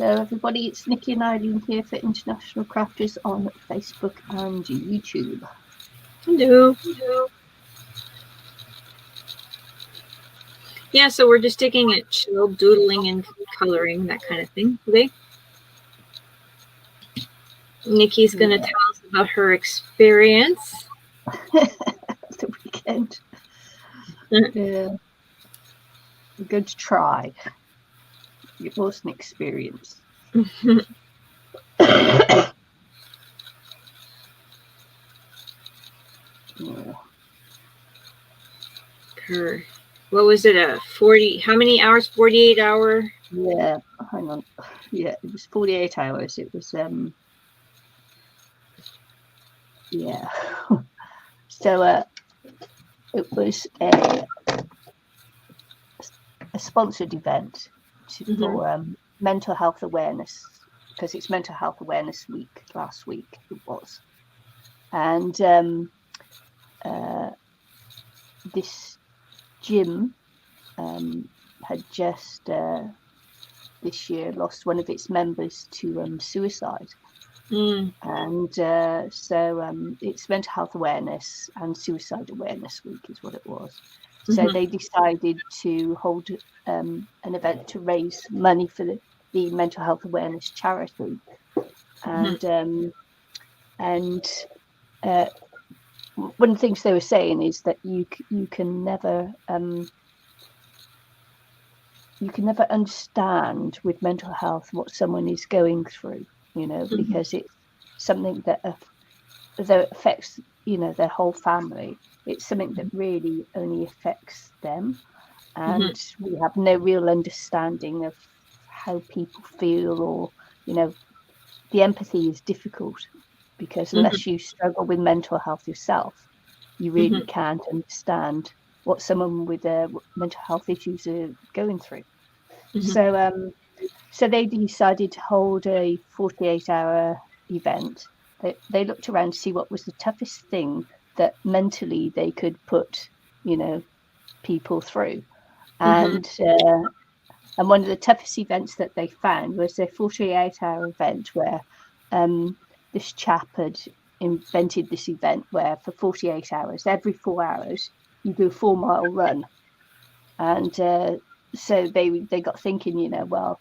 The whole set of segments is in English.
Hello everybody, it's Nicky and Ilene here for International Crafters on Facebook and YouTube. Hello. Yeah, so we're just taking it chill, doodling and coloring, that kind of thing today. Nikki's going to tell us about her experience. The weekend. Yeah. A good try. It was an experience. Yeah. What was it, how many hours, 48 hour? Yeah, hang on. Yeah, it was 48 hours. It was, yeah. So it was a sponsored event for mental health awareness, because it's Mental Health Awareness Week. Last week it was. And this gym had just this year lost one of its members to suicide. And so it's Mental Health Awareness and Suicide Awareness Week is what it was. So they decided to hold an event to raise money for the Mental Health Awareness charity. And one of the things they were saying is that you can never understand with mental health what someone is going through, because it's something that affects, their whole family. It's something that really only affects them, and we have no real understanding of how people feel, or, the empathy is difficult, because unless you struggle with mental health yourself, you really can't understand what someone with mental health issues are going through. So they decided to hold a 48-hour event. They looked around to see what was the toughest thing that mentally they could put, people through. And one of the toughest events that they found was their 48-hour event, where this chap had invented this event where for 48 hours, every 4 hours, you do a 4-mile run. And so they got thinking, well,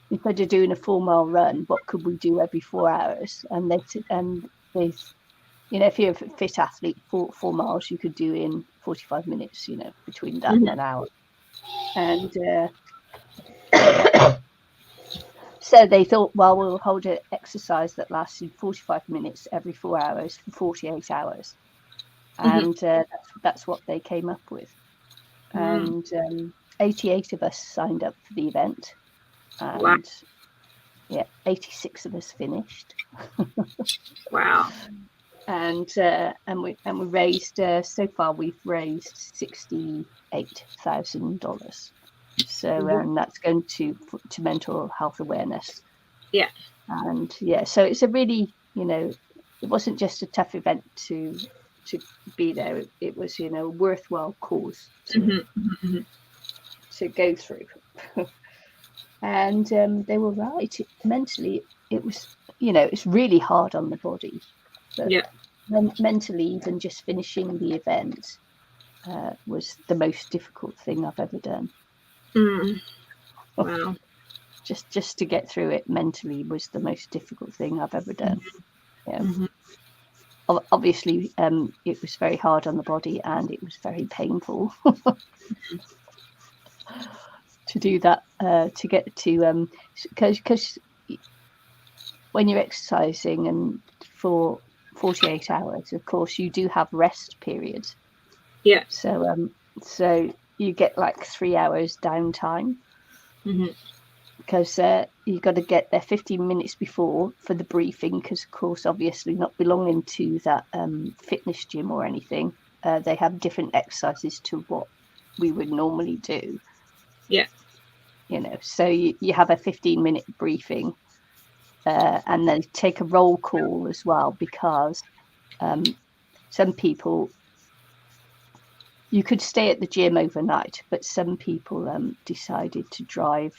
instead of doing a 4-mile run, what could we do every 4 hours? And they if you're a fit athlete, 4 miles you could do in 45 minutes, between that and an hour. And so they thought, well, we'll hold an exercise that lasted 45 minutes every 4 hours for 48 hours. And that's what they came up with. And 88 of us signed up for the event. And 86 of us finished. Wow. And we raised, so far we've raised $68,000. So that's going to mental health awareness. Yeah. And so it's a really, it wasn't just a tough event to be there. It was, a worthwhile cause to go through. And they were right. Mentally, it was, it's really hard on the body. But mentally, even just finishing the event was the most difficult thing I've ever done. Wow. Just to get through it mentally was the most difficult thing I've ever done. Obviously, it was very hard on the body, and it was very painful to do that, to get to, because when you're exercising and for 48 hours, of course, you do have rest periods. Yeah. So you get like 3 hours downtime, because you've got to get there 15 minutes before for the briefing, because, of course, obviously not belonging to that fitness gym or anything, they have different exercises to what we would normally do. Yeah. So you have a 15-minute briefing, and then take a roll call as well, because some people, you could stay at the gym overnight, but some people decided to drive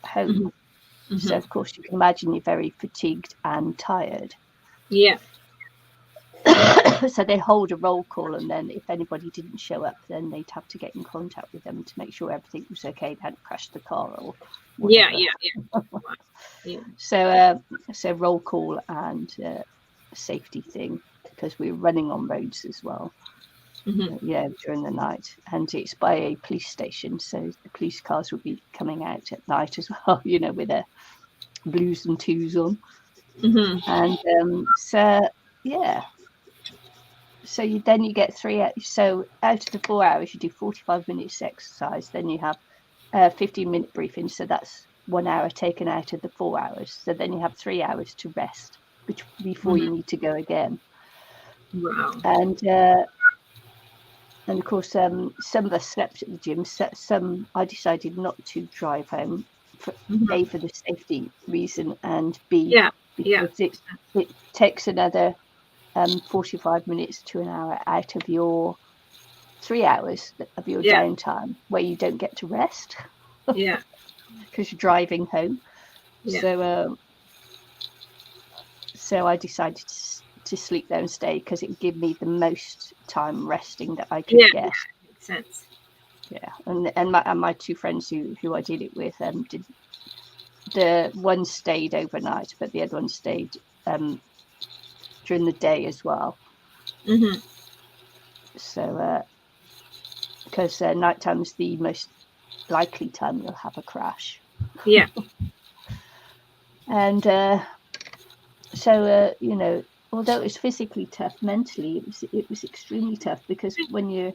home. So of course you can imagine you're very fatigued and tired. Yeah. So they hold a roll call, and then if anybody didn't show up, then they'd have to get in contact with them to make sure everything was okay, they hadn't crashed the car or whatever. Yeah. So roll call and safety thing, because we were running on roads as well. During the night, and it's by a police station, so the police cars would be coming out at night as well, with their blues and twos on. And so you get 3 hours. So out of the 4 hours, you do 45 minutes exercise, then you have a 15-minute briefing, so that's 1 hour taken out of the 4 hours. So then you have 3 hours to rest before you need to go again. Wow. And of course, some of us slept at the gym. Some I decided not to drive home, A, for the safety reason, and B, because it takes another 45 minutes to an hour out of your 3 hours of your downtime where you don't get to rest. Yeah. Because you're driving home. Yeah. So I decided to sleep there and stay, because it would give me the most time resting that I could get. Yeah, makes sense. Yeah, and my two friends who I did it with, did the one stayed overnight, but the other one stayed during the day as well. So because nighttime is the most likely time you'll have a crash. Yeah. And so although it was physically tough, mentally it was extremely tough, because when you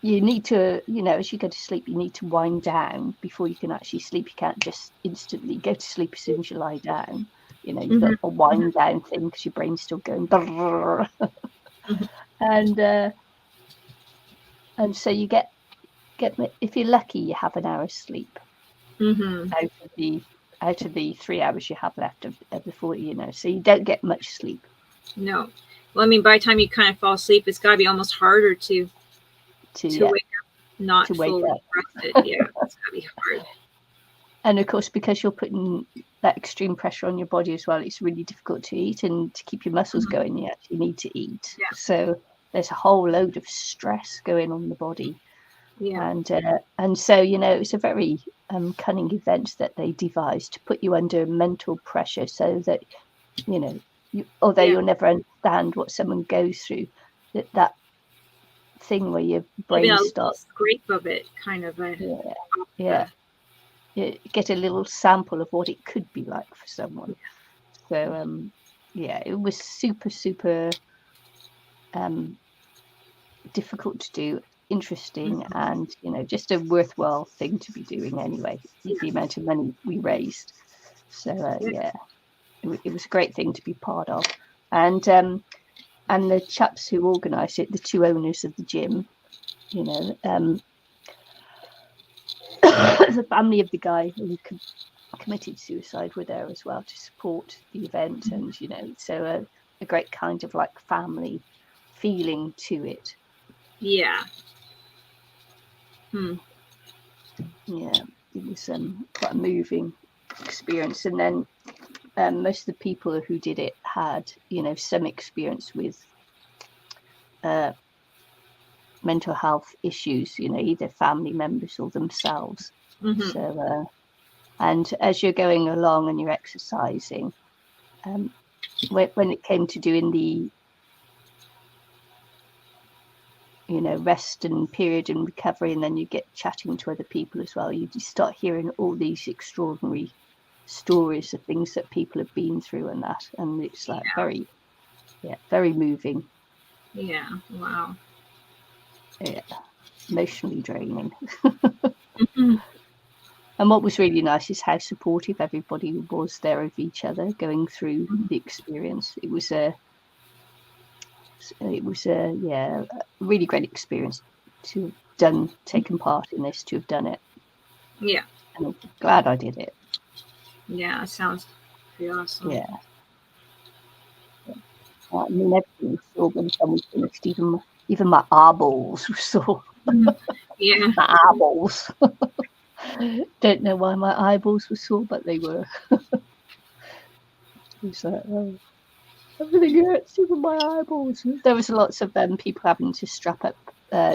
need to, as you go to sleep, you need to wind down before you can actually sleep. You can't just instantly go to sleep as soon as you lie down. You've got a wind down thing, because your brain's still going. And so you get if you're lucky, you have an hour's sleep out of the 3 hours you have left of the 40. So you don't get much sleep. No. Well, I mean, by the time you kind of fall asleep, it's got to be almost harder to wake up, not fully rested. Yeah, it's got to be hard. And of course, because you're putting that extreme pressure on your body as well, it's really difficult to eat, and to keep your muscles going, you actually need to eat. Yeah. So there's a whole load of stress going on the body. Yeah. And so it's a very cunning event that they devised to put you under mental pressure, so that although you'll never understand what someone goes through, that thing where your brain starts scrape of it, kind of. You get a little sample of what it could be like for someone. So it was super difficult to do, interesting, and just a worthwhile thing to be doing anyway, with the amount of money we raised. So it was a great thing to be part of. And the chaps who organised it, the two owners of the gym, the family of the guy who committed suicide were there as well to support the event. And so a great kind of like family feeling to it. Yeah. Yeah, it was quite a moving experience. And then most of the people who did it had some experience with mental health issues, either family members or themselves. So and as you're going along and you're exercising, when it came to doing the rest and period and recovery, and then you get chatting to other people as well, you just start hearing all these extraordinary stories of things that people have been through, and it's like very moving. Yeah. Wow. Yeah, emotionally draining. And what was really nice is how supportive everybody was there of each other going through the experience. It was a really great experience to have taken part in this, to have done it. Yeah. And I'm glad I did it. Yeah, it sounds pretty awesome. Yeah. I mean, everything was sore when someone finished. Even my eyeballs were sore. Yeah. My eyeballs. Don't know why my eyeballs were sore, but they were. It's like, oh, everything hurts, even my eyeballs. There was lots of people having to strap up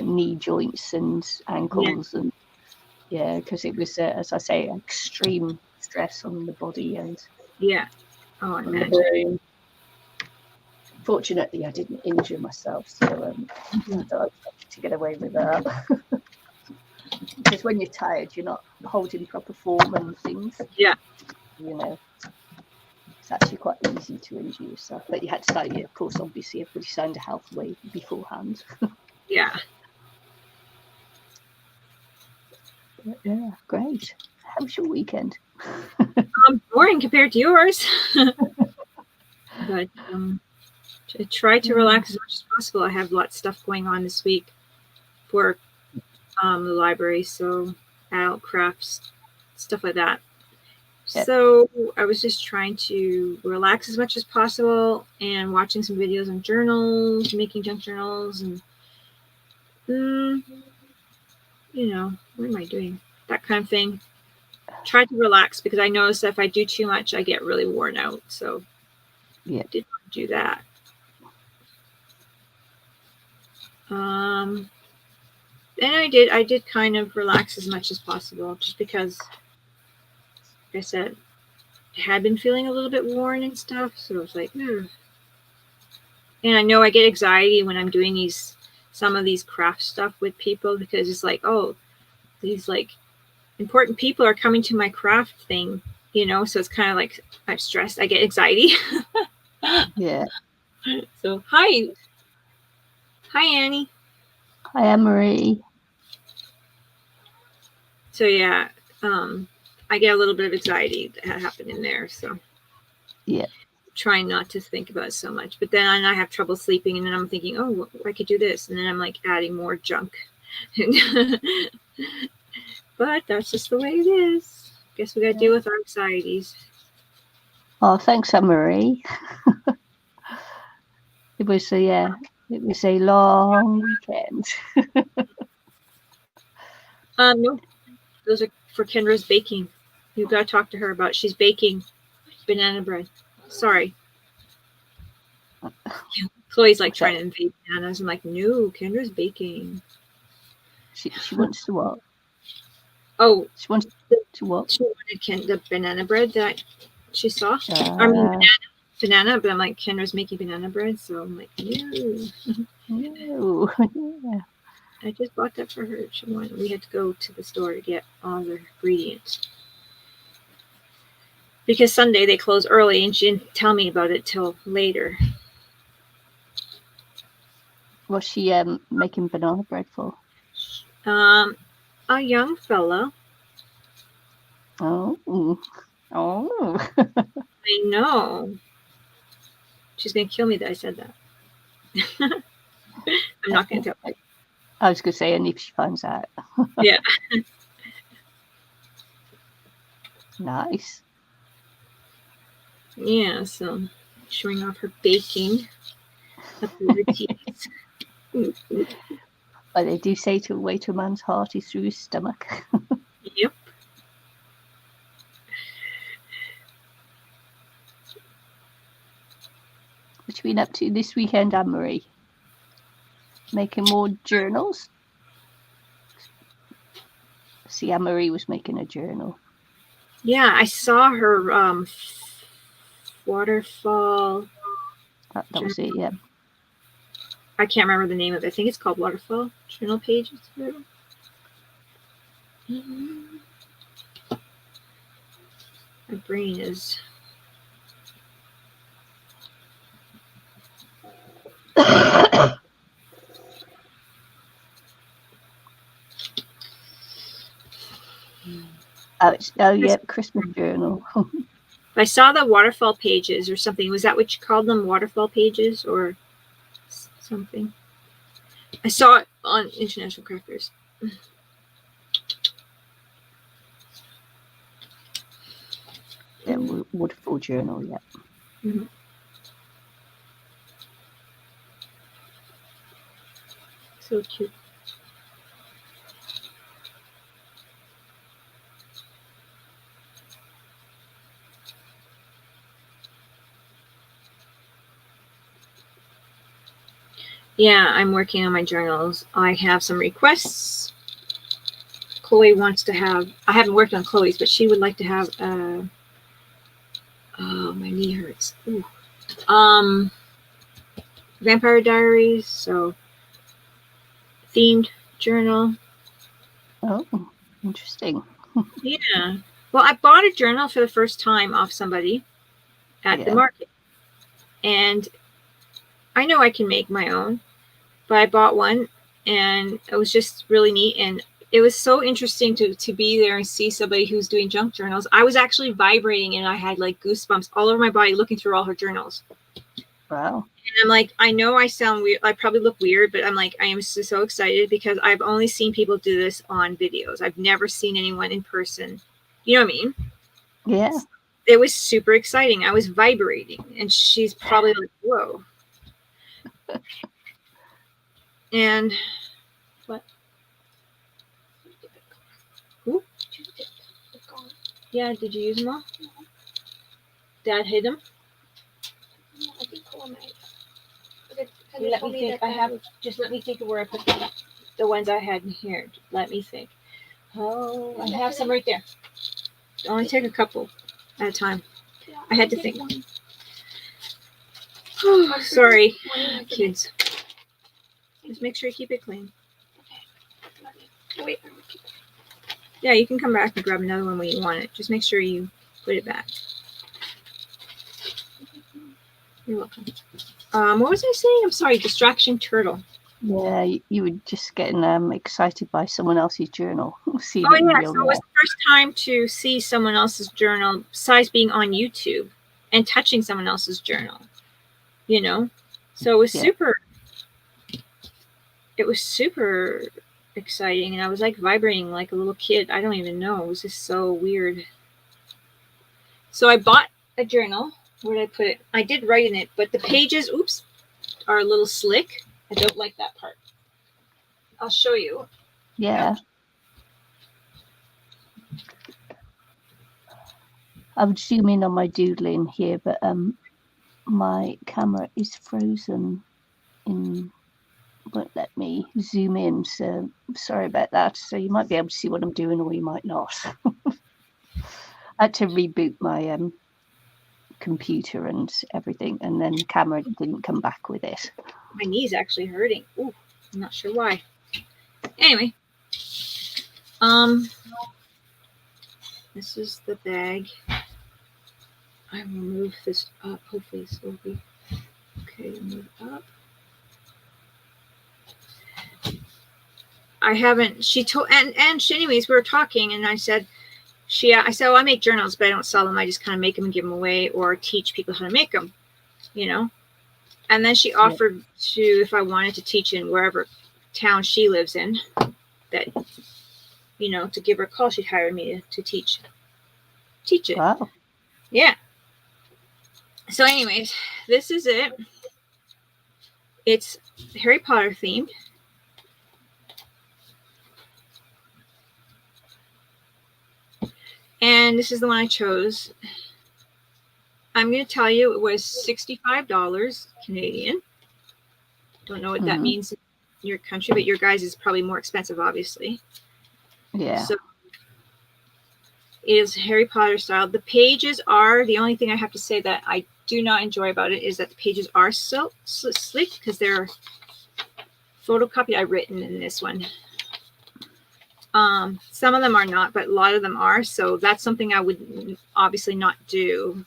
knee joints and ankles, and because it was, as I say, extreme stress on the body and on the brain. Fortunately, I didn't injure myself, so I thought to get away with that. Because when you're tired, you're not holding proper form and things. Yeah. It's actually quite easy to injure yourself. But you had to sign, of course, obviously, everybody signed a health waiver beforehand. Yeah. Yeah, great. How was your weekend? Boring compared to yours. But I try to relax as much as possible. I have lots of stuff going on this week for the library, so adult crafts, stuff like that. Yeah. So I was just trying to relax as much as possible and watching some videos on journals, making junk journals, and what am I doing? That kind of thing. Try to relax because I notice that if I do too much, I get really worn out. So I did not do that. And I did kind of relax as much as possible just because, like I said, I had been feeling a little bit worn and stuff. So it was like, And I know I get anxiety when I'm doing some of these craft stuff with people because it's like, oh, these like important people are coming to my craft thing, so it's kind of like I'm stressed. I get anxiety. Yeah. So hi Annie. Hi Anne-Marie. So yeah, I get a little bit of anxiety that happened in there. So trying not to think about it so much, but then I have trouble sleeping, and then I'm thinking, oh, I could do this, and then I'm like adding more junk. But that's just the way it is. Guess we got to deal with our anxieties. Oh, thanks, Anne-Marie. It was a long weekend. No, those are for Kendra's baking. You got to talk to her about. She's baking banana bread. Sorry. Chloe's like trying to invade bananas. I'm like, no, Kendra's baking. She wants to what? Oh, she wants to what? She wanted the banana bread that she saw. I mean, banana, but I'm like, Kendra's making banana bread, so I'm like, no. No. Yeah. I just bought that for her. We had to go to the store to get all the ingredients. Because Sunday they close early, and she didn't tell me about it till later. What's she making banana bread for? A young fella. Oh. I know. She's gonna kill me that I said that. I'm not gonna tell her. I was gonna say, and if she finds out. Yeah. Nice. Yeah, so showing off her baking abilities. But they do say to way to a man's heart is through his stomach. Yep. What you been up to this weekend, Anne-Marie? Making more journals? See, Anne-Marie was making a journal. Yeah, I saw her waterfall. That was it, yeah. I can't remember the name of it. I think it's called Waterfall Journal Pages. My brain is... Christmas journal. I saw the waterfall pages or something. Was that what you called them? Waterfall pages or something? I saw it on International Crafters. Yeah, waterfall journal, yeah. Mm-hmm. So cute. Yeah, I'm working on my journals. I have some requests. Chloe wants to have, I haven't worked on Chloe's, but she would like to have, oh, my knee hurts. Ooh. Vampire Diaries, so themed journal. Oh, interesting. Yeah. Well, I bought a journal for the first time off somebody at the market. And I know I can make my own, but I bought one and it was just really neat. And it was so interesting to be there and see somebody who's doing junk journals. I was actually vibrating and I had like goosebumps all over my body looking through all her journals. Wow. And I'm like, I know I sound weird. I probably look weird, but I'm like, I am so excited because I've only seen people do this on videos. I've never seen anyone in person. You know what I mean? Yeah. It was super exciting. I was vibrating and she's probably like, whoa. And what? Who? Yeah, did you use them all? Dad hid them? No, I think Cole might. Let me think. Just let me think of where I put the ones I had in here. Let me think. Oh, I have some right there. Only take a couple at a time. I had to think. Oh, sorry, kids. Just make sure you keep it clean. Wait. Yeah, you can come back and grab another one when you want it. Just make sure you put it back. You're welcome. What was I saying? I'm sorry. Distraction turtle. Yeah, you were just getting excited by someone else's journal. Oh yeah, so it was the first time to see someone else's journal, besides being on YouTube and touching someone else's journal. You know, so it was super. It was super exciting, and I was like vibrating like a little kid. I don't even know. It was just so weird. So I bought a journal. Where did I put it? I did write in it, but the pages, oops, are a little slick. I don't like that part. I'll show you. Yeah. I would zoom in on my doodling here, but my camera is frozen won't let me zoom in, so sorry about that. So you might be able to see what I'm doing or you might not. I had to reboot my computer and everything, and then the camera didn't come back with it. My knee's actually hurting. Ooh, I'm not sure why. Anyway, this is the bag. I will move this up. Hopefully this will be okay. Move up. I haven't. She told and she, anyways, we were talking, and I said, I said, well, I make journals, but I don't sell them. I just kind of make them and give them away, or teach people how to make them. You know. And then she offered to, if I wanted to teach in wherever town she lives in, that, you know, to give her a call, she'd hire me to teach it. Wow. Yeah. So anyways, this is it. It's Harry Potter themed. And this is the one I chose. I'm going to tell you it was $65 Canadian. Don't know what that means in your country, but your guys is probably more expensive, obviously. Yeah. So it is Harry Potter style. The pages are, the only thing I have to say that I do not enjoy about it is that the pages are so slick because they're photocopied. I've written in this one. Some of them are not, but a lot of them are. So that's something I would obviously not do.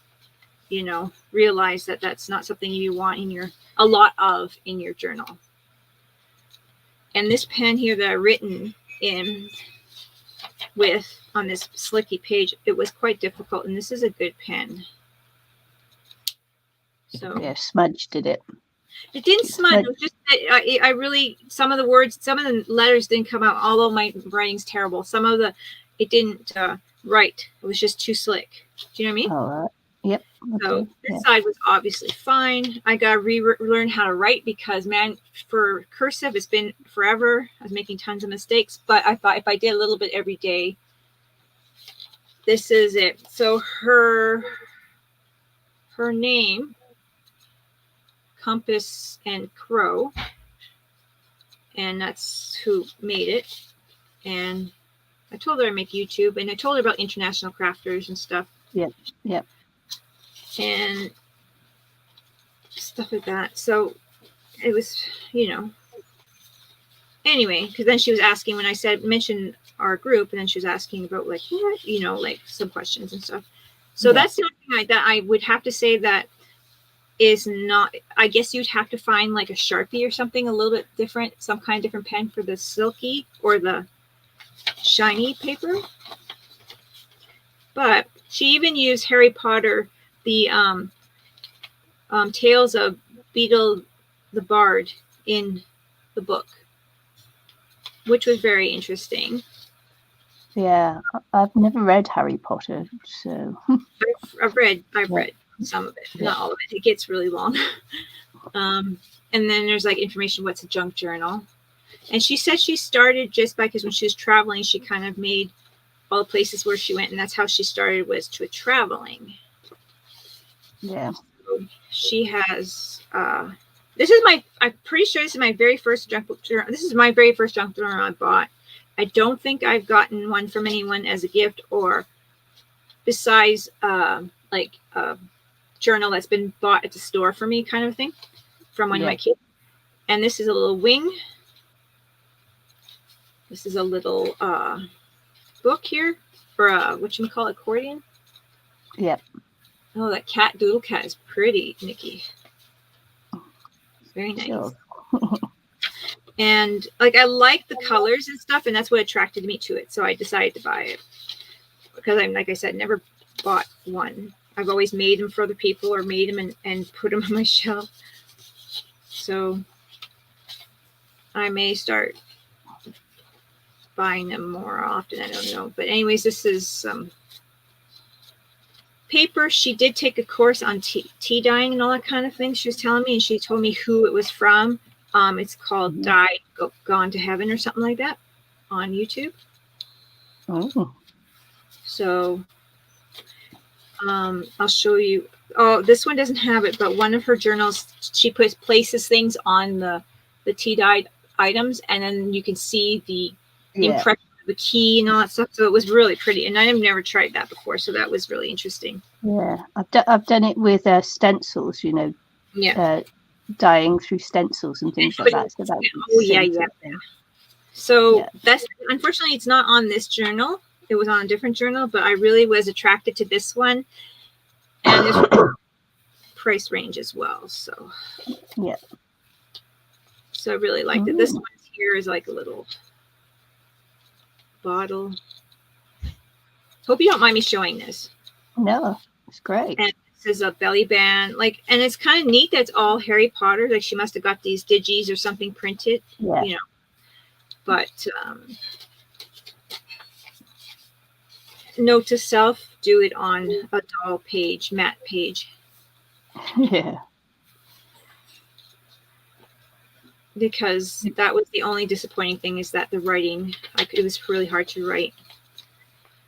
You know, realize that that's not something you want in a lot of in your journal. And this pen here that I've written in with on this slicky page, it was quite difficult, and this is a good pen. So yeah, smudge did it. It didn't smudge. It was just that I really, some of the words, some of the letters didn't come out. Although my writing's terrible, some of it didn't write. It was just too slick. Do you know what I mean? All right. Yep. Okay. So this side was obviously fine. I got to relearn how to write because, man, for cursive, it's been forever. I was making tons of mistakes, but I thought if I did a little bit every day, this is it. So her name, Compass and Crow, and that's who made it. And I told her I make YouTube, and I told her about international crafters and stuff. Yep. And stuff like that. So it was, anyway, because then she was asking when I mentioned our group, and then she was asking about like what, like some questions and stuff. So that's the only thing that I would have to say that is not, I guess you'd have to find like a Sharpie or something a little bit different, some kind of different pen for the silky or the shiny paper. But she even used Harry Potter, the Tales of Beedle the Bard in the book, which was very interesting. Yeah, I've never read Harry Potter, so I've read some of it, not all of it. It gets really long. And then there's like information, what's a junk journal. And she said she started just because when she was traveling, she kind of made all the places where she went, and that's how she started, was to traveling. Yeah. So she has this is I'm pretty sure this is my very first junk book journal. This is my very first junk journal I bought. I don't think I've gotten one from anyone as a gift, or besides like a journal that's been bought at the store for me, kind of thing, from one of my kids. And this is a little wing. This is a little book here for whatchamacallit, accordion. Yep. Oh, that cat, doodle cat, is pretty, Nikki. Very nice. Sure. And like I like the colors and stuff, and that's what attracted me to it. So I decided to buy it because I'm, like I said, never bought one. I've always made them for other people, or made them and put them on my shelf. So I may start buying them more often. I don't know. But anyways, this is some paper. She did take a course on tea dyeing and all that kind of thing. She was telling me, and she told me who it was from. It's called Dye Gone to Heaven or something like that on YouTube. Oh. So I'll show you. Oh, this one doesn't have it, but one of her journals, she places things on the tea dyed items, and then you can see the impression of the key and all that stuff. So it was really pretty, and I've never tried that before, so that was really interesting. Yeah, I've done it with stencils, dyeing through stencils and things like that. So that So that's, unfortunately, it's not on this journal. It was on a different journal, but I really was attracted to this one, and this price range as well. So so I really liked it. This one here is like a little bottle. Hope you don't mind me showing this. No, it's great. And this is a belly band, and it's kind of neat that it's all Harry Potter. Like she must have got these digis or something printed, But note to self: do it on a doll page, matte page. Yeah. Because that was the only disappointing thing, is that the writing, it was really hard to write.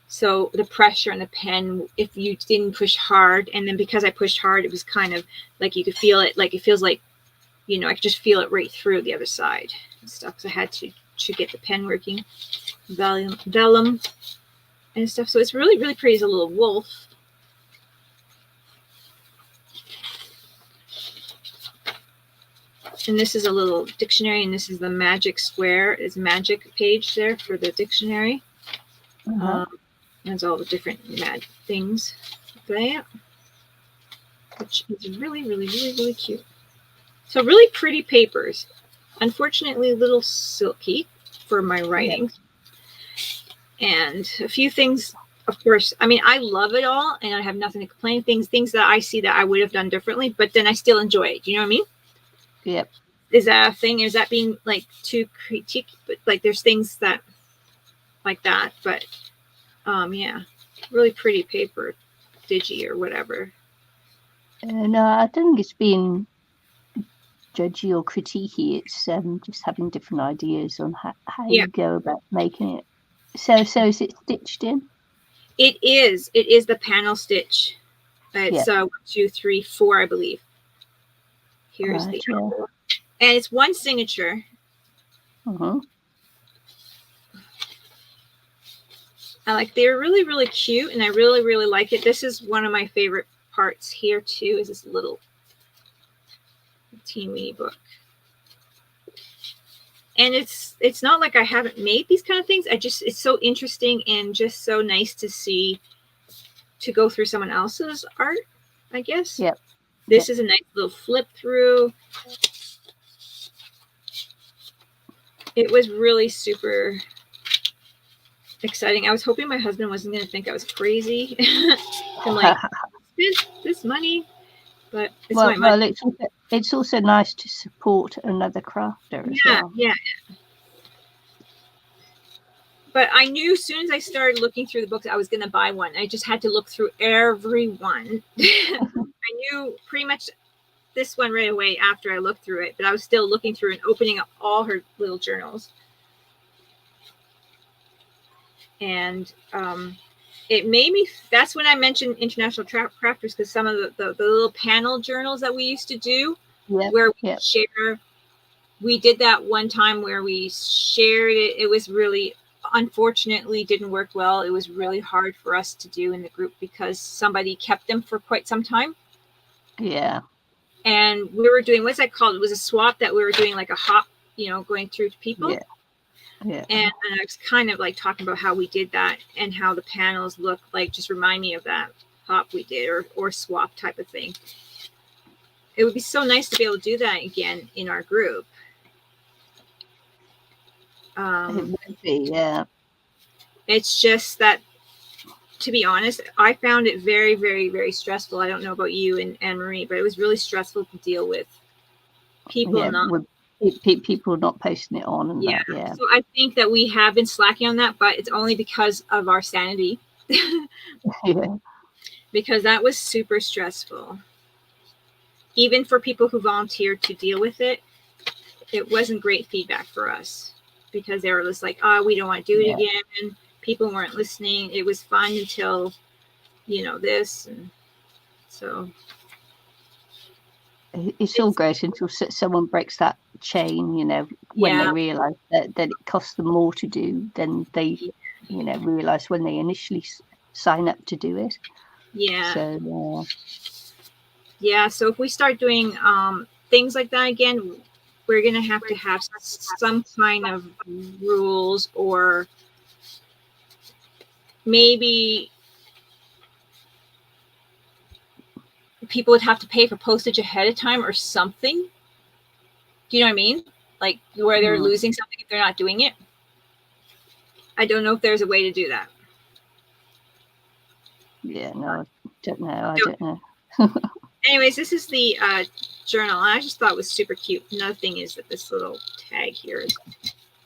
So the pressure on the pen, if you didn't push hard, and then because I pushed hard, it was kind of like you could feel it, like it feels like, I could just feel it right through the other side and stuff. So I had to get the pen working, vellum and stuff. So it's really, really pretty. It's a little wolf. And this is a little dictionary, and this is the magic square. It's magic page there for the dictionary. There's all the different mad things there, which is really, really, really, really cute. So really pretty papers. Unfortunately, a little silky for my writing. And a few things, of course, I mean, I love it all, and I have nothing to complain. Things that I see that I would have done differently, but then I still enjoy it. You know what I mean? Yep. Is that a thing? Is that being like too critique? But like, there's things that like that, but really pretty paper, digi or whatever. No, I don't think it's being judgy or critiquey. It's just having different ideas on how you go about making it. So is it stitched in? It is. It is the panel stitch. It's 1, 2, 3, 4, I believe. Here's the elbow. And it's one signature. Mm-hmm. They're really, really cute, and I really, really like it. This is one of my favorite parts here too, is this little teeny book. And it's not like I haven't made these kind of things. It's so interesting and just so nice to see, to go through someone else's art, I guess. Yep. This is a nice little flip through. It was really super exciting. I was hoping my husband wasn't going to think I was crazy. I'm like, spend this money, but it's my money. Well, it's also nice to support another crafter as well. Yeah. But I knew as soon as I started looking through the books, I was going to buy one. I just had to look through every one. I knew pretty much this one right away after I looked through it, but I was still looking through and opening up all her little journals. And it made me, that's when I mentioned international crafters, because some of the little panel journals that we used to do, where we share, we did that one time where we shared it. It was really, unfortunately, didn't work well. It was really hard for us to do in the group because somebody kept them for quite some time. Yeah. And we were doing, what's that called? It was a swap that we were doing, like a hop, going through to people. Yeah. And I was kind of like talking about how we did that and how the panels look like, just remind me of that hop we did, or swap type of thing. It would be so nice to be able to do that again in our group. It would be, yeah. It's just that, to be honest, I found it very, very, very stressful. I don't know about you and Anne-Marie, but it was really stressful to deal with people people not posting it on. And that, yeah. So I think that we have been slacking on that, but it's only because of our sanity. Yeah. Because that was super stressful. Even for people who volunteered to deal with it, it wasn't great feedback for us, because they were just like, we don't want to do it again. People weren't listening. It was fun until, this. And so it's all great until someone breaks that chain, when they realise that it costs them more to do than they, realise when they initially sign up to do it. Yeah. So, so if we start doing things like that again, we're going to have some kind of rules, or maybe people would have to pay for postage ahead of time or something. Do you know what I mean? Like where they're losing something if they're not doing it. I don't know if there's a way to do that. Yeah, no, I don't know. I don't know. Anyways, this is the journal. I just thought it was super cute. Another thing is that this little tag here is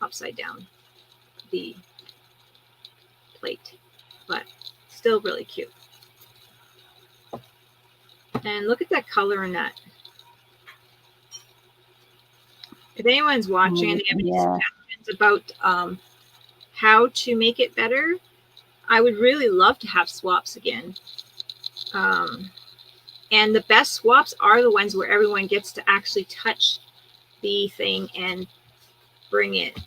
upside down, the plate, but still really cute. And look at that color in that. If anyone's watching and they have any suggestions about how to make it better, I would really love to have swaps again. And the best swaps are the ones where everyone gets to actually touch the thing and bring it,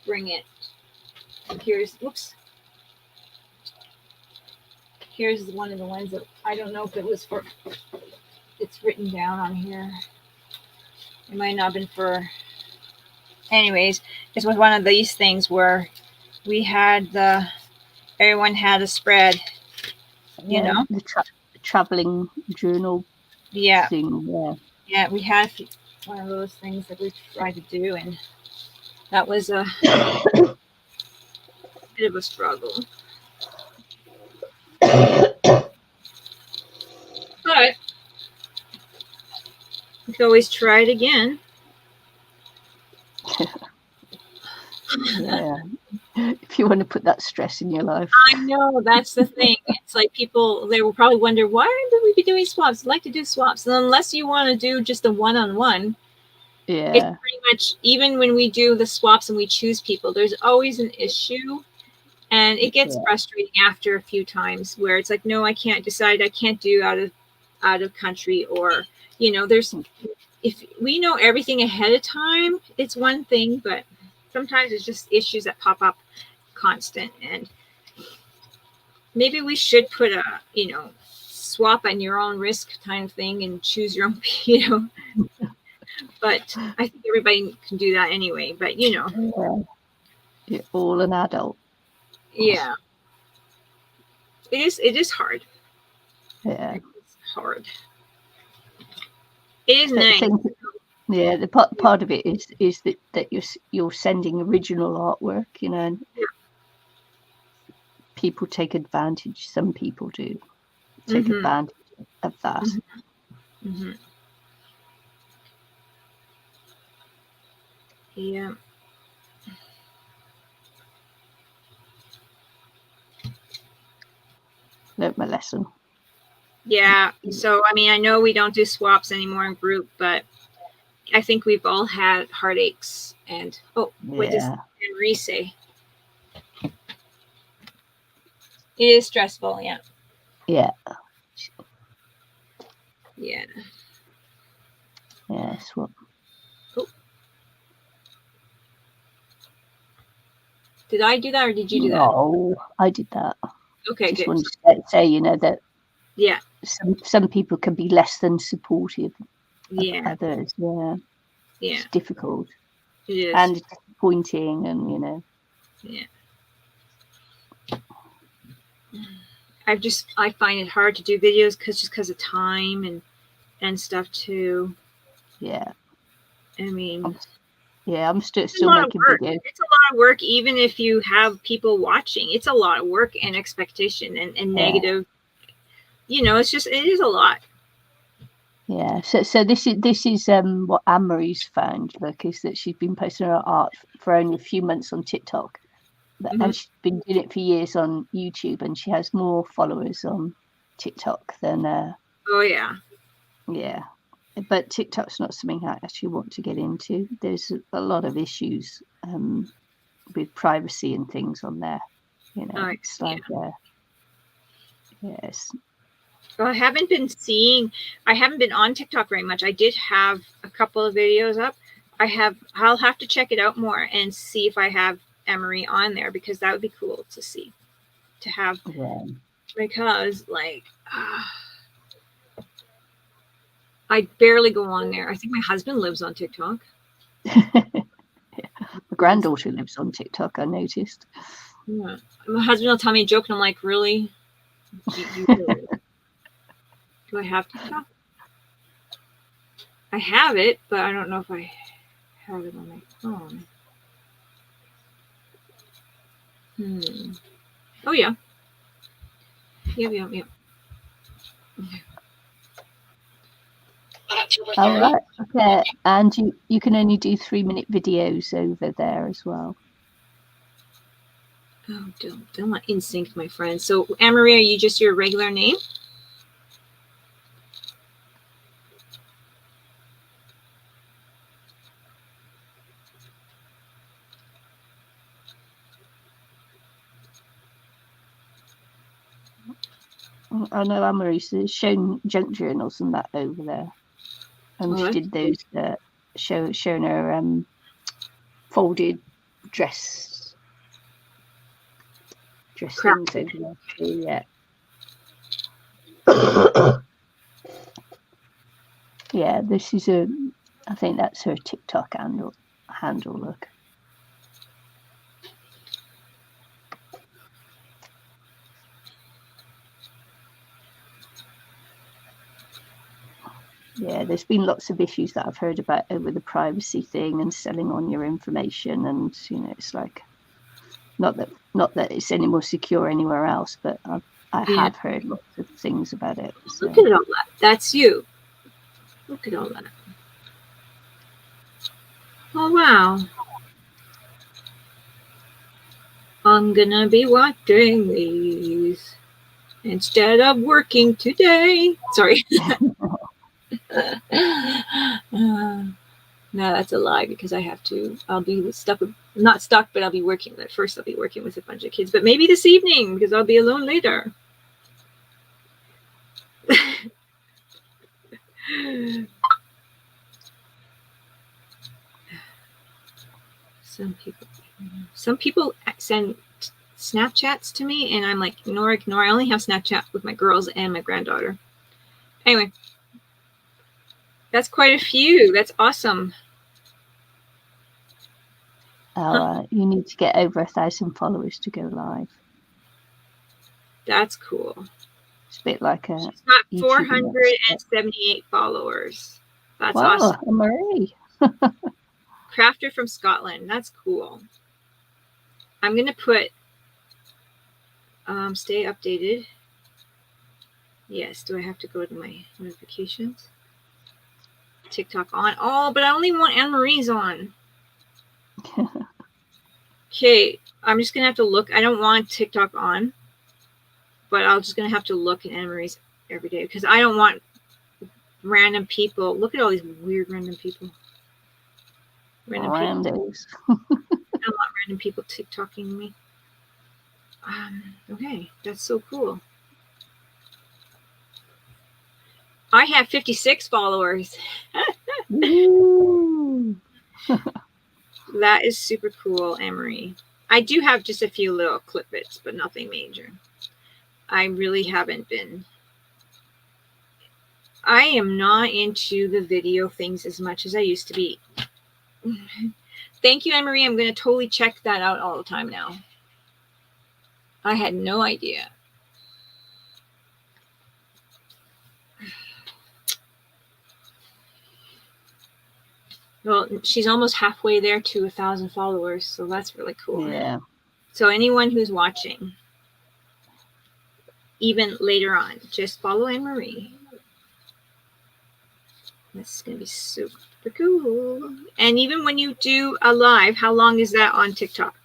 bring it. Here's one of the ones that I don't know if it was for, it's written down on here. It might not have been for, anyways, this was one of these things where we had everyone had a spread, the traveling journal thing. Yeah, we had one of those things that we tried to do, and that was a bit of a struggle. But we can always try it again. Yeah. If you want to put that stress in your life. I know, that's the thing. It's like people, they will probably wonder, why would we be doing swaps? I'd like to do swaps. And unless you want to do just a one-on-one, it's pretty much, even when we do the swaps and we choose people, there's always an issue. And it gets frustrating after a few times where it's like, no, I can't decide. I can't do out of country, or, there's if we know everything ahead of time, it's one thing, but sometimes it's just issues that pop up constant. And maybe we should put a, swap on your own risk kind of thing and choose your own, but I think everybody can do that anyway, but Yeah. You're all an adult. yeah, it is hard. Yeah. It's hard. It is But nice. Yeah, the part of it is that you're sending original artwork, and people take advantage. Some people do take advantage of that. Mm-hmm. Yeah. Learned my lesson. Yeah. So I mean, I know we don't do swaps anymore in group, but I think we've all had heartaches. And what does Henry say? It is stressful. Yeah. Yeah. Yeah. Yes. Well. Did I do that or did you do that? No, I did that. Okay, just good. wanted to say, that yeah, some people can be less than supportive of others. Yeah. Yeah. It's difficult. It is. And disappointing, and Yeah. I find it hard to do videos because of time and stuff too. Yeah. I mean, I'm still making videos. It's a lot of work, even if you have people watching. It's a lot of work and expectation and negative. It is a lot. Yeah. So this is what Anne-Marie's found. Look, is that she's been posting her art for only a few months on TikTok, and she's been doing it for years on YouTube, and she has more followers on TikTok than. Oh yeah. Yeah. But TikTok's not something I actually want to get into. There's a lot of issues with privacy and things on there. It's like, yes. Well, I haven't been on TikTok very much. I did have a couple of videos up. I'll have to check it out more and see if I have Emery on there, because that would be cool to see, to have, because I barely go on there. I think my husband lives on TikTok. My granddaughter lives on TikTok, I noticed. Yeah. My husband will tell me a joke and I'm like, really? Do I have TikTok? I have it, but I don't know if I have it on my phone. Oh yeah. Yep. All right. Okay. And you can only do 3-minute videos over there as well. Oh, don't let instinct, my friend. So, Anne-Marie, are you just your regular name? I know Anne-Marie's shown junk journals and that over there, and she did those showing her folded dress things over there too. Yeah. Yeah, this is I think that's her TikTok handle. Look. Yeah, there's been lots of issues that I've heard about over the privacy thing and selling on your information, and it's like not that it's any more secure anywhere else, but I have heard lots of things about it. So. Look at all that. That's you. Look at all that. Oh wow. I'm gonna be watching these instead of working today. Sorry. No, that's a lie, because I'll be not stuck, but I'll be working. At first, I'll be working with a bunch of kids, but maybe this evening, because I'll be alone later. Some people send Snapchats to me, and I'm like, ignore. I only have Snapchat with my girls and my granddaughter. Anyway, that's quite a few. That's awesome. You need to get over 1,000 followers to go live. That's cool. It's a bit like a. She's got 478 followers. That's awesome. Marie. Crafter from Scotland. That's cool. I'm gonna put stay updated. Yes. Do I have to go to my notifications? TikTok on. Oh, but I only want Anne Marie's on. Okay, I'm just gonna have to look. I don't want TikTok on, but I'm just gonna have to look at Anne Marie's every day because I don't want random people. Look at all these weird random people. Randos. I don't want random people TikToking me. Okay, that's so cool. I have 56 followers. That is super cool, Anne-Marie. I do have just a few little clip bits, but nothing major. I really haven't been. I am not into the video things as much as I used to be. Thank you, Anne-Marie. I'm going to totally check that out all the time now. I had no idea. Well, she's almost halfway there to 1,000 followers, so that's really cool. Yeah. So anyone who's watching, even later on, just follow Anne-Marie. This is going to be super cool. And even when you do a live, how long is that on TikTok?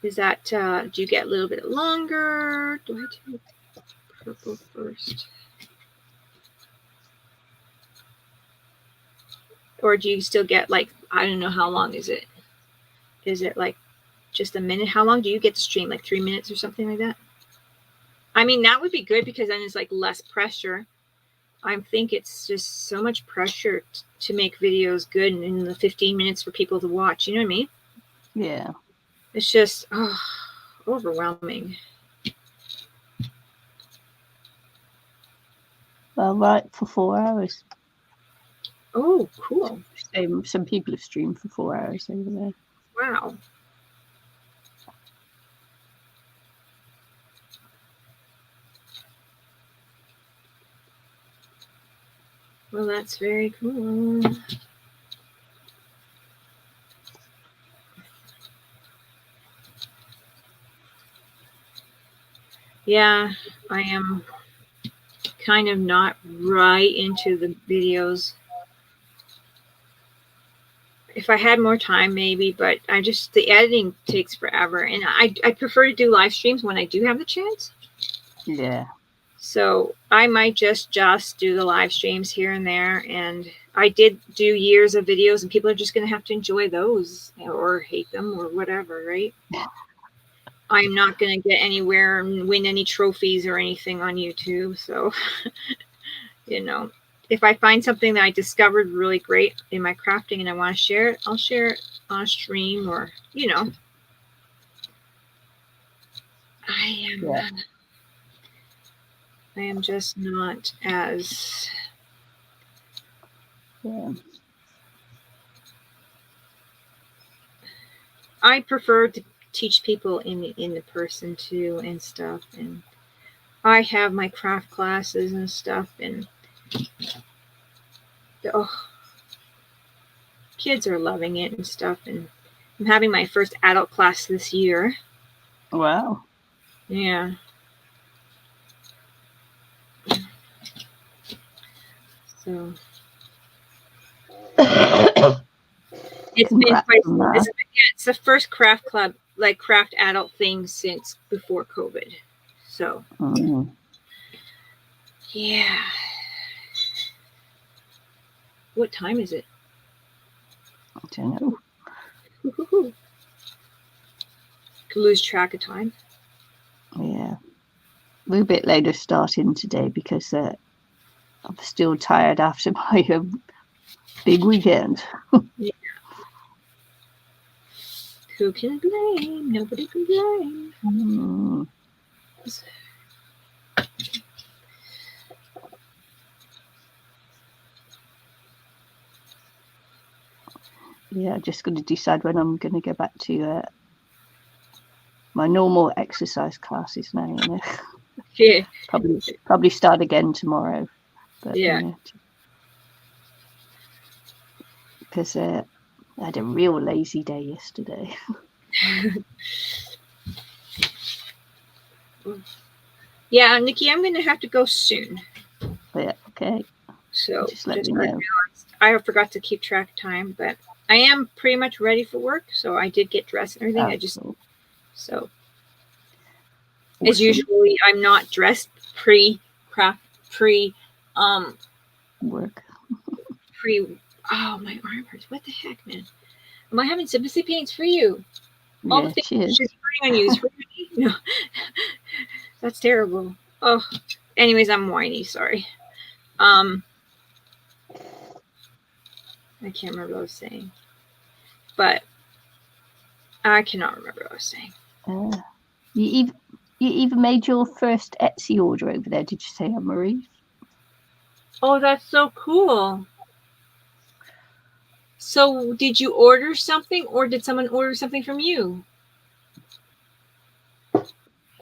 Is that, do you get a little bit longer? Do I do purple first? Or do you still get like, I don't know, how long is it? Is it like just a minute? How long do you get to stream? Like 3 minutes or something like that? I mean, that would be good because then it's like less pressure. I think it's just so much pressure to make videos good in the 15 minutes for people to watch. You know what I mean? Yeah. It's just overwhelming. Well, right for 4 hours. Oh, cool. Some people have streamed for 4 hours over there. Wow. Well, that's very cool. Yeah, I am kind of not right into the videos. If I had more time, maybe, but the editing takes forever. And I prefer to do live streams when I do have the chance. Yeah. So I might just do the live streams here and there. And I did do years of videos, and people are just going to have to enjoy those or hate them or whatever, right? I'm not going to get anywhere and win any trophies or anything on YouTube. So, you know, if I find something that I discovered really great in my crafting and I want to share it, I'll share it on a stream or, you know. I am just not as... Yeah. I prefer to teach people in the person too and stuff. And I have my craft classes and stuff, and kids are loving it and stuff. And I'm having my first adult class this year. Wow. Yeah. So it's been it's the first craft club, like craft adult thing since before COVID. So yeah. What time is it? I don't know. Could lose track of time. Yeah. We're a bit later starting today because I'm still tired after my big weekend. Yeah. Who can blame? Nobody can blame. Mm. Yeah, just going to decide when I'm going to go back to my normal exercise classes now. You know, Yeah. probably start again tomorrow. But Yeah. you know, because I had a real lazy day yesterday. Yeah, Nikki, I'm going to have to go soon. But yeah, okay. So Just let me know. I forgot to keep track of time, but I am pretty much ready for work. So I did get dressed and everything. Cool. So Awesome. as usually, I'm not dressed pre work. Oh, my arm hurts. What the heck, man? Am I having sympathy pains for you? All Yeah, the things cheers. she's putting on you is for me? No. That's terrible. Oh, anyways, I'm whiny. Sorry. I can't remember what I was saying. But I cannot remember what I was saying. You even made your first Etsy order over there, did you say, Anne-Marie? Oh, that's so cool. So did you order something or did someone order something from you?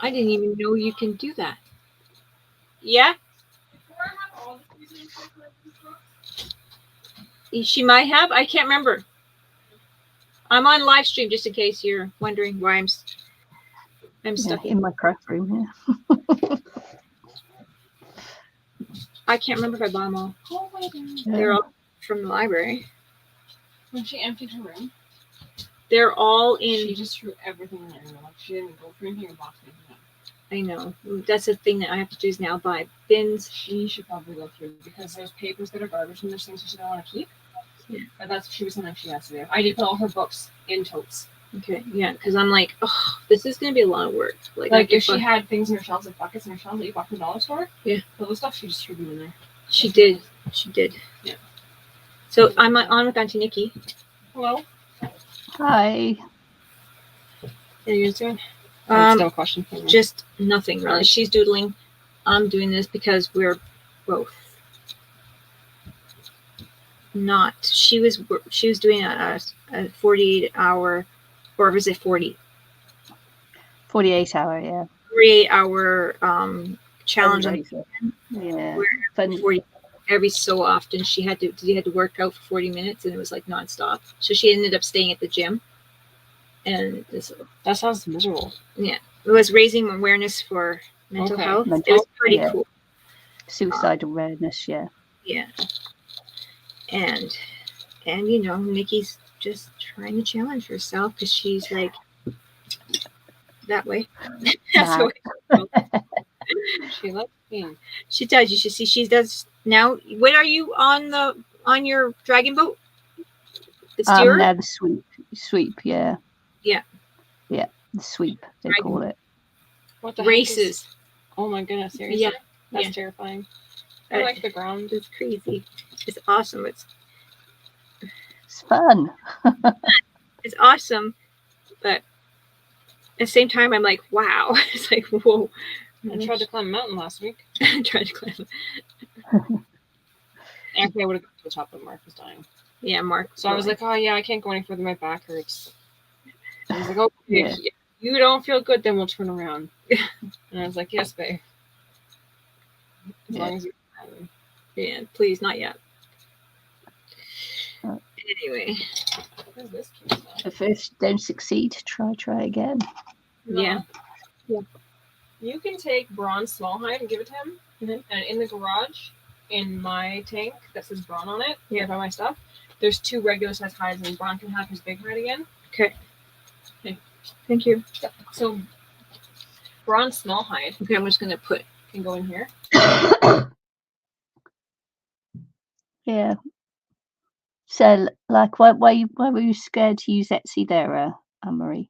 I didn't even know you can do that. Yeah? She might have. I can't remember. I'm on live stream just in case you're wondering why I'm stuck in my craft room. Yeah. I can't remember if I bought them all. They're all from the library. When she emptied her room, they're all in. She just threw everything in there. Like she didn't go for anything or box anything up. I know. That's the thing that I have to do is now buy bins. She should probably go through because there's papers that are garbage and there's things she doesn't want to keep. Yeah. But that's what she was saying she has to do. I did put all her books in totes. Okay, yeah, because I'm like, oh, this is going to be a lot of work. Like if she had things in her shelves, like buckets in her shelves that you bought from the dollar store, yeah, all those stuff, she just threw them in there. She did. Yeah. So I'm on with Auntie Nikki. Hello. Hi. What are you guys doing? Still a question for me. Just nothing really. Right. She's doodling. I'm doing this because we're both not. She was doing a 48-hour, or was it 40? 48-hour, yeah. 48-hour challenge. Yeah. 40 every so often she had to work out for 40 minutes and it was like nonstop. So she ended up staying at the gym. And that sounds miserable. Yeah. It was raising awareness for mental health. It was pretty cool. Suicide awareness, yeah. Yeah. And you know, Nikki's just trying to challenge herself because she's like that way. That's the way she loves me. She does. You should see she does now. What are you on your dragon boat? The steerer? Now the sweep, yeah. Yeah. Yeah, the sweep, they call it. What the races? Oh my goodness, seriously? Yeah. That's terrifying. I like the ground. It's crazy. It's awesome. It's fun. It's awesome, but at the same time, I'm like, wow. It's like, whoa. I tried to climb a mountain last week. I tried to climb. Actually, I would have gone to the top, but Mark was dying. Yeah, Mark. So I was like, oh yeah, I can't go any further. My back hurts. I was like, oh, if you don't feel good, then we'll turn around. And I was like, yes, babe. As long as you. Yeah, please, not yet. Anyway. What is this? If first don't succeed, try again. Yeah. You can take bronze small hide and give it to him. Mm-hmm. And in the garage, in my tank that says Braun on it, by my stuff, there's 2 regular size hides, and Braun can have his big hide again. Okay. Thank you. So, bronze small hide. Okay, I'm just gonna can go in here. Yeah. So, like, why were you scared to use Etsy there, Anne-Marie?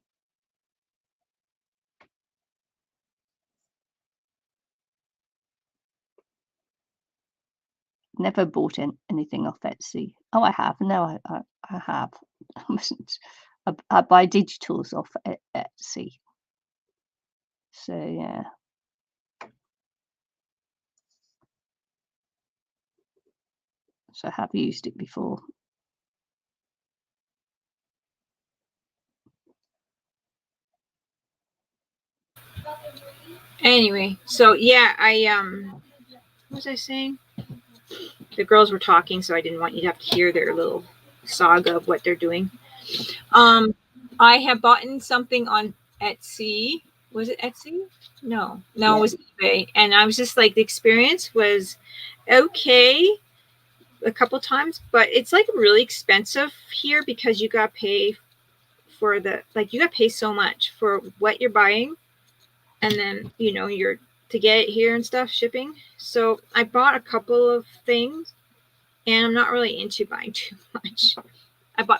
Never bought anything off Etsy. Oh, I have. No, I have. I wasn't. I buy digitals off Etsy. So yeah. So I have used it before. Anyway, so yeah, what was I saying? The girls were talking, so I didn't want you to have to hear their little saga of what they're doing. I have bought something on Etsy. Was it Etsy? No, it was eBay. And I was just like, the experience was okay a couple times, but it's like really expensive here because you got to pay for you got to pay so much for what you're buying. And then, you're to get it here and stuff, shipping. So I bought a couple of things and I'm not really into buying too much.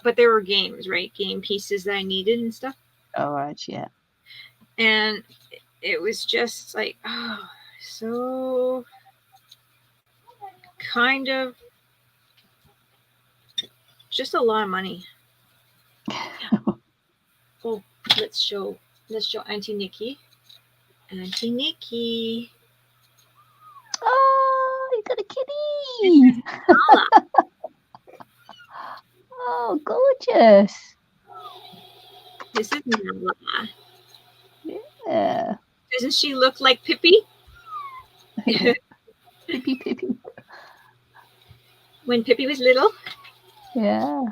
But there were games, right? Game pieces that I needed and stuff. All right, yeah. And it was just like, so kind of just a lot of money. Oh, let's show Auntie Nicky. Auntie Nicky. Oh, you got a kitty. Oh, gorgeous. This is Nala. Yeah. Doesn't she look like Pippi? Pippi. When Pippi was little? Yeah.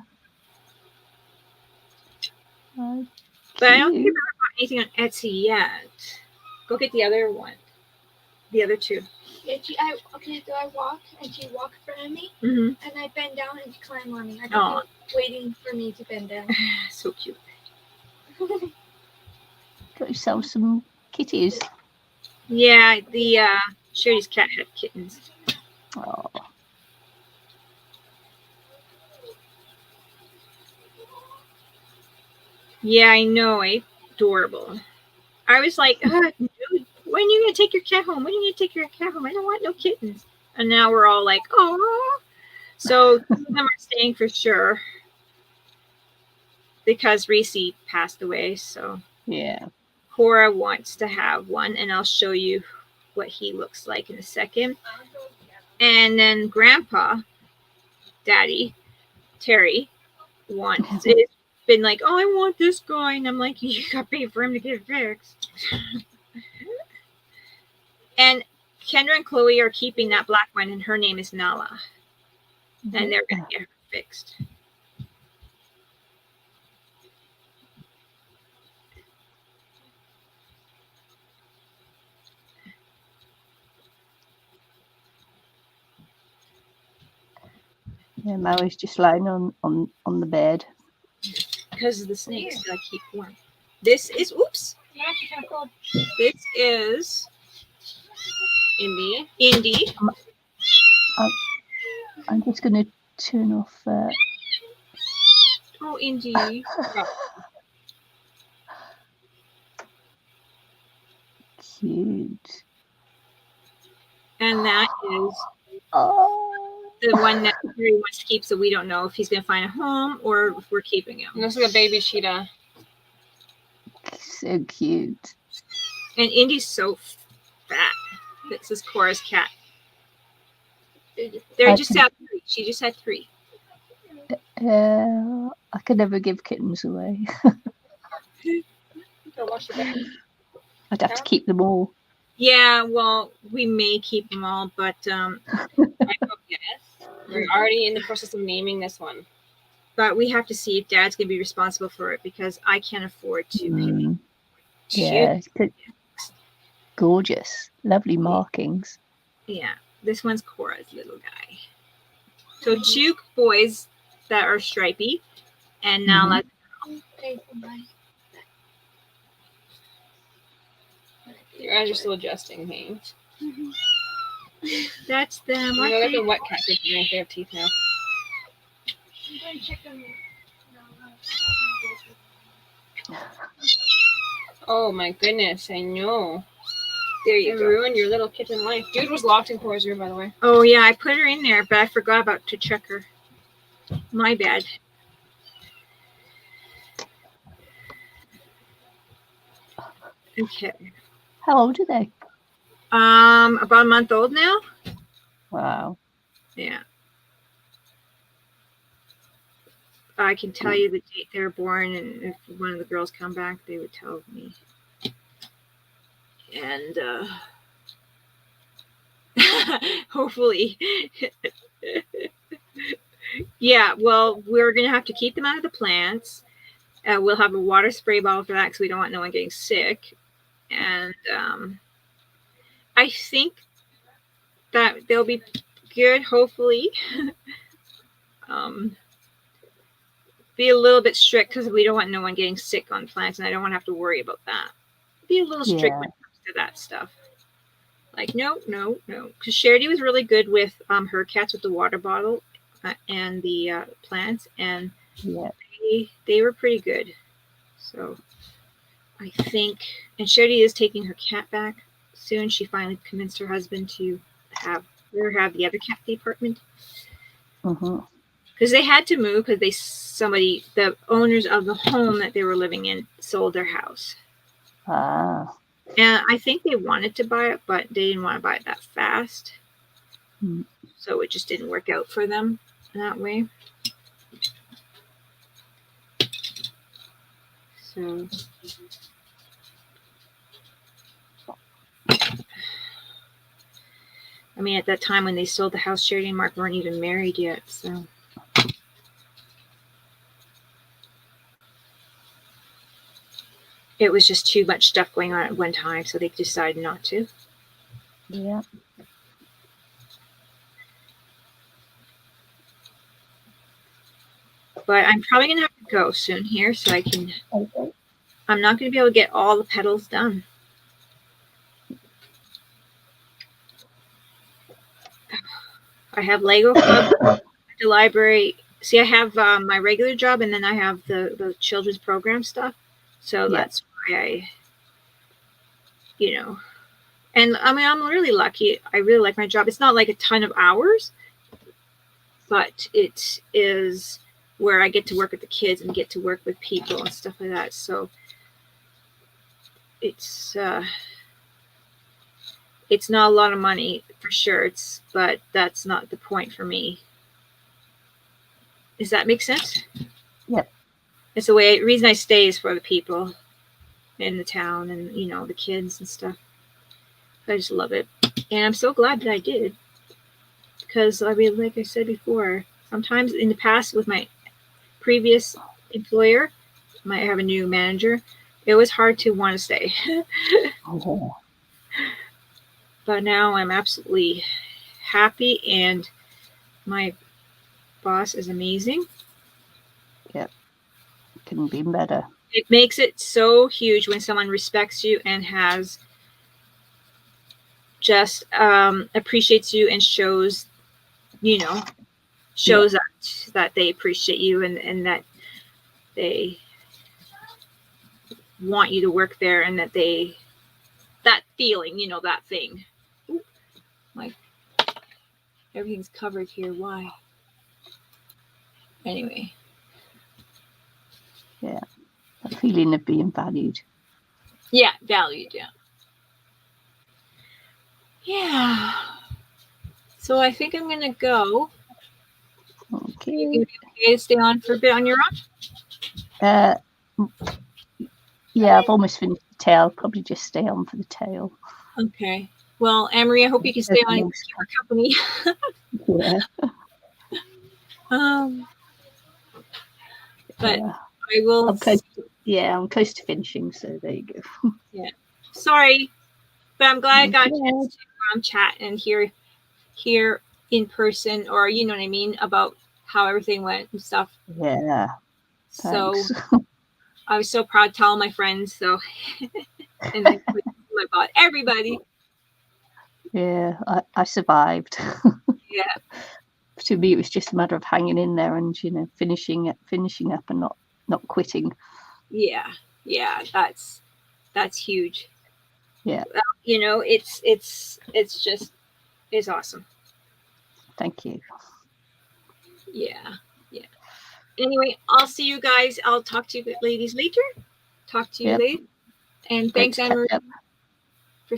But I don't think I've ever bought anything on Etsy yet. Go get the other one. The other two. Yeah, so I walk and she walks in front of me, Mm-hmm. and I bend down and she climbs on me. I think she's waiting for me to bend down. So cute. Got yourself some kitties. Yeah, the Shirley's cat had kittens. Oh. Yeah, I know. Adorable. I was like, dude, when are you going to take your cat home? When are you going to take your cat home? I don't want no kittens. And now we're all like, oh. So two of them are staying for sure because Reese passed away. So Yeah. Cora wants to have one, and I'll show you what he looks like in a second. And then Grandpa, Daddy, Terry, wants it. Been like, oh, I want this guy, and I'm like, you got to pay for him to get it fixed. And Kendra and Chloe are keeping that black one, and her name is Nala, and they're gonna get her fixed. Yeah, Mary's just lying on the bed. Because of the snakes that I keep warm. This is, oops. Yeah, she's kind of cold. This is Indy. I'm just going to turn off. Oh, Indy. Cute. And that is the one that Terry wants to keep, so we don't know if he's going to find a home or if we're keeping him. Looks like a baby cheetah. So cute. And Indy's so fat. This is Cora's cat. They're just at 3. She just had 3. I could never give kittens away. Go wash your back. I'd have to keep them all. Yeah, well, we may keep them all, but I hope yes. We're already in the process of naming this one. But we have to see if Dad's going to be responsible for it because I can't afford to pay. Yeah, gorgeous, lovely markings. Yeah, this one's Cora's little guy. So 2 boys that are stripy, and now let's Your eyes are still adjusting, hey. That's them. You know, like a wet cat. They have teeth now. I'm going to check them. Oh my goodness, I know. There you go. Ruined your little kitten life. Dude was locked in Cora's room, by the way. Oh yeah, I put her in there, but I forgot to check her. My bad. Okay. How old are they? About a month old now. Wow. Yeah. I can tell you the date they were born, and if one of the girls come back, they would tell me. And hopefully. Yeah, well, we're going to have to keep them out of the plants. We'll have a water spray bottle for that because we don't want no one getting sick. And I think that they'll be good, hopefully. Be a little bit strict because we don't want no one getting sick on plants, and I don't want to have to worry about that. Be a little strict when it comes to that stuff. Like, no. Because Charity was really good with her cats with the water bottle and the plants, and they were pretty good. So I think, and Charity is taking her cat back soon. She finally convinced her husband to have the other cat at the apartment. Because they had to move because the owners of the home that they were living in sold their house. Ah. And I think they wanted to buy it, but they didn't want to buy it that fast. So it just didn't work out for them that way. So I mean, at that time when they sold the house, Charity and Mark weren't even married yet, so it was just too much stuff going on at one time, so they decided not to. Yeah. But I'm probably going to have to go soon here so I can... Okay. I'm not going to be able to get all the petals done. I have Lego Club at the library. See, I have my regular job, and then I have the children's program stuff. So that's why and I mean, I'm really lucky. I really like my job. It's not like a ton of hours, but it is where I get to work with the kids and get to work with people and stuff like that. So it's not a lot of money for sure. But that's not the point for me. Does that make sense? Yep. It's the reason I stay is for the people in the town and the kids and stuff. I just love it, and I'm so glad that I did, because I mean, like I said before, sometimes in the past with my previous employer, I have a new manager, it was hard to want to stay. But now I'm absolutely happy, and my boss is amazing. Yep. Couldn't be better. It makes it so huge when someone respects you and has just appreciates you and shows that they appreciate you and that they want you to work there, and that feeling, that thing. Like, everything's covered here. Why? Anyway. Yeah. A feeling of being valued. Yeah, valued, yeah. Yeah. So I think I'm gonna go. Okay. You gonna be okay to stay on for a bit on your own? Yeah, I've almost finished the tail. Probably just stay on for the tail. Okay. Well, Anne-Marie, I hope you can stay on and keep her company. Yeah. But I will. I'm close to finishing, so there you go. Yeah. Sorry, but I'm glad I got a chance to chat and hear in person, or you know what I mean, about how everything went and stuff. Yeah. Thanks. So I was so proud to tell my friends. So and my boss, everybody. Yeah, I survived. Yeah. To me, it was just a matter of hanging in there and finishing up and not quitting. Yeah, that's huge. Yeah. It's awesome. Thank you. Yeah. Anyway, I'll see you guys. I'll talk to you ladies later. Talk to you later. And thanks, Great to Anne-Marie, catch up.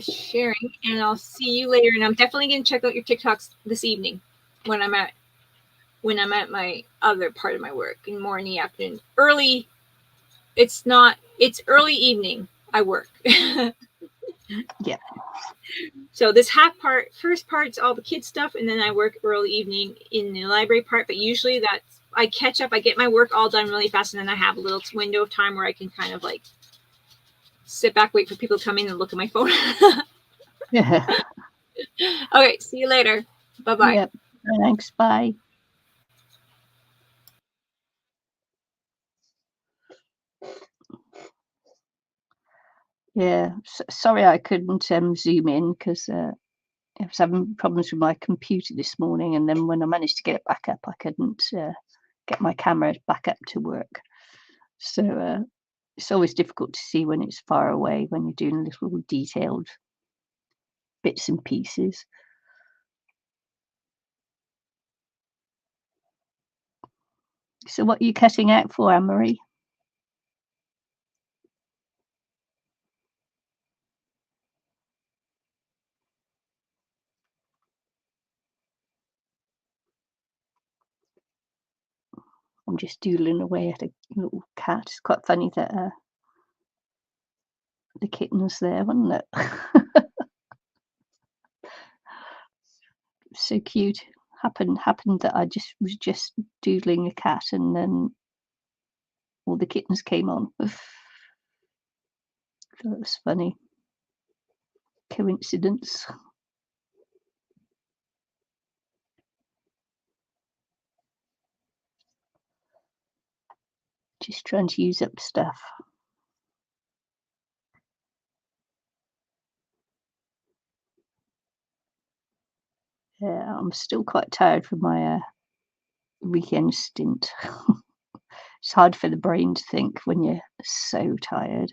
for sharing. And I'll see you later. And I'm definitely going to check out your TikToks this evening when I'm at my other part of my work, and more in the afternoon. Early, it's early evening. I work. Yeah. So this first part's all the kids stuff, and then I work early evening in the library part. But usually I catch up. I get my work all done really fast, and then I have a little window of time where I can kind of like sit back, wait for people to come in, and look at my phone. Yeah. Okay, see you later. Bye-bye. Yep. Thanks. Bye. Yeah. Sorry I couldn't zoom in because I was having problems with my computer this morning, and then when I managed to get it back up, I couldn't get my camera back up to work. So it's always difficult to see when it's far away when you're doing little detailed bits and pieces. So what are you cutting out for, Anne-Marie? I'm just doodling away at a little cat. It's quite funny that the kitten's there, wasn't it? So cute. Happened that I was just doodling a cat, and then all the kittens came on. That was funny. Coincidence. Just trying to use up stuff. Yeah, I'm still quite tired from my weekend stint. It's hard for the brain to think when you're so tired.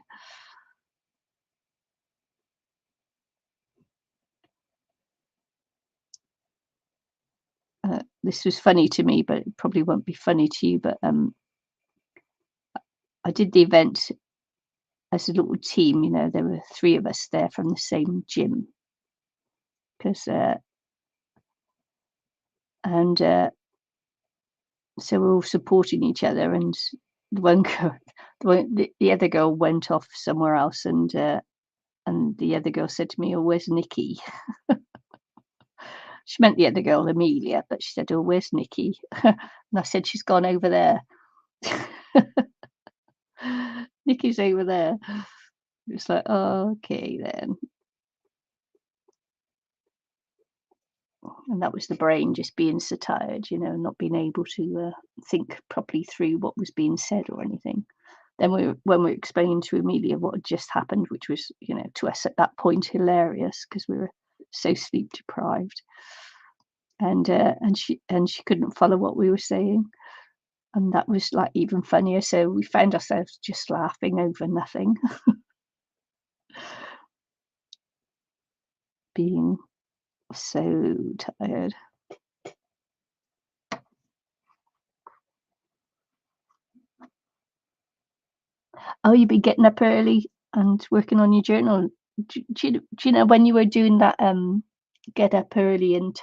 This was funny to me, but it probably won't be funny to you. But I did the event as a little team. You know, there were 3 of us there from the same gym. Because so we're all supporting each other. And the one girl, the other girl went off somewhere else, and the other girl said to me, "Oh, where's Nicky?" She meant the other girl, Amelia, but she said, "Oh, where's Nicky?" And I said, "She's gone over there." Nicky's over there. It's like, oh, okay then. And that was the brain just being so tired, you know, not being able to think properly through what was being said or anything. Then when we were explaining to Amelia what had just happened, which was, you know, to us at that point hilarious because we were so sleep deprived, and she couldn't follow what we were saying, and that was like even funnier. So we found ourselves just laughing over nothing, being so tired. Oh, you've been getting up early and working on your journal. Do you know when you were doing that get up early and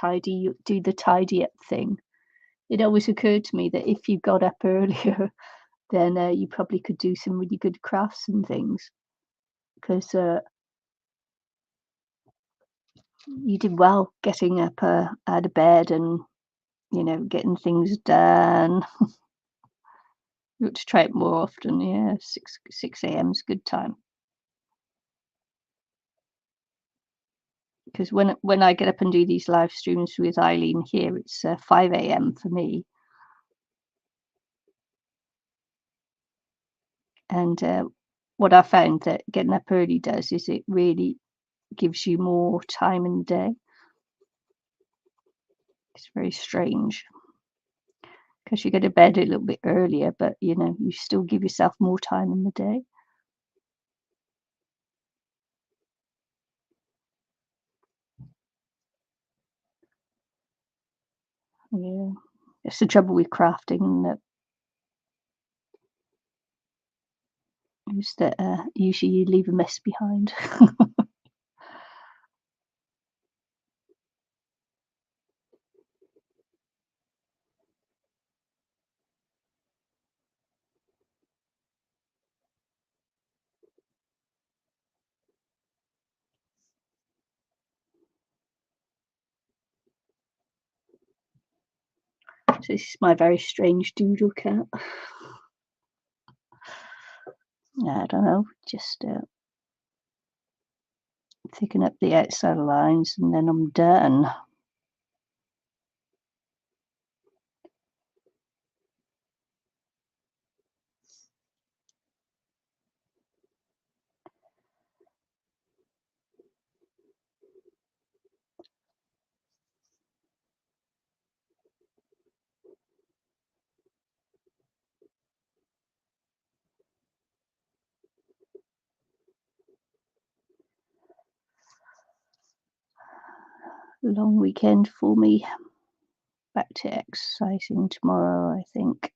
do the tidy up thing? It always occurred to me that if you got up earlier, then you probably could do some really good crafts and things, because you did well getting up out of bed and, you know, getting things done. You ought to try it more often. Yeah, 6 a.m. is a good time. Because when I get up and do these live streams with Eileen here, it's 5 a.m. for me. And what I found that getting up early does is it really gives you more time in the day. It's very strange because you go to bed a little bit earlier, but you know, you still give yourself more time in the day. Yeah, it's the trouble with crafting, isn't it? shows that usually you leave a mess behind. So this is my very strange doodle cat. I don't know, just thicken up the outside lines and then I'm done. Long weekend for me. Back to exercising tomorrow, I think.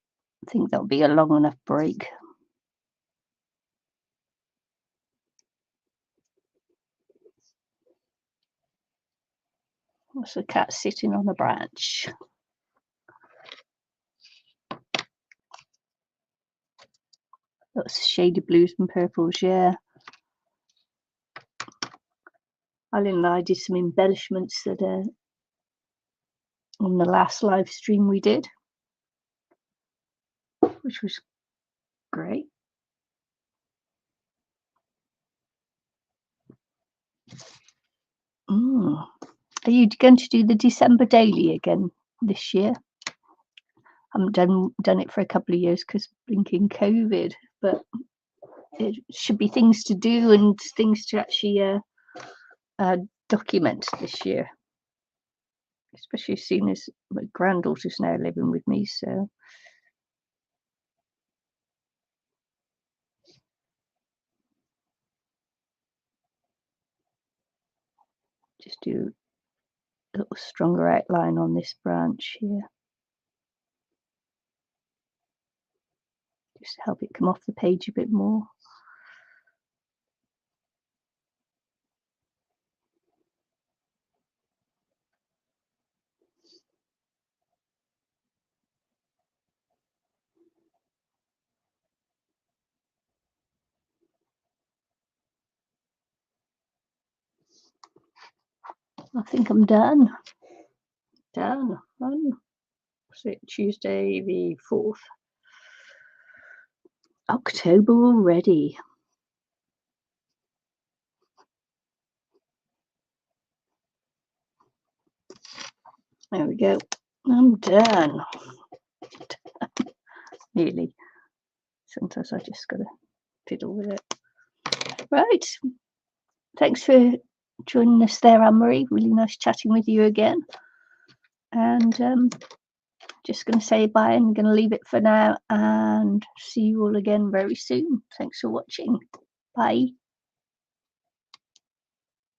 I think that'll be a long enough break. What's the cat sitting on a branch? Lots of shaded blues and purples, yeah. Eileen and I did some embellishments that on the last live stream we did, which was great. Are you going to do the December daily again this year? I haven't done it for a couple of years because blinking COVID, but it should be things to do and things to actually document this year, especially seeing as my granddaughter's now living with me, so just do a little stronger outline on this branch here, just to help it come off the page a bit more. I think I'm done. What's it? Tuesday the 4th. October already. There we go. I'm done. Nearly. Sometimes I just gotta fiddle with it. Right. Thanks for joining us there, Anne-Marie. Really nice chatting with you again. And just going to say bye and I'm going to leave it for now and see you all again very soon. Thanks for watching. Bye.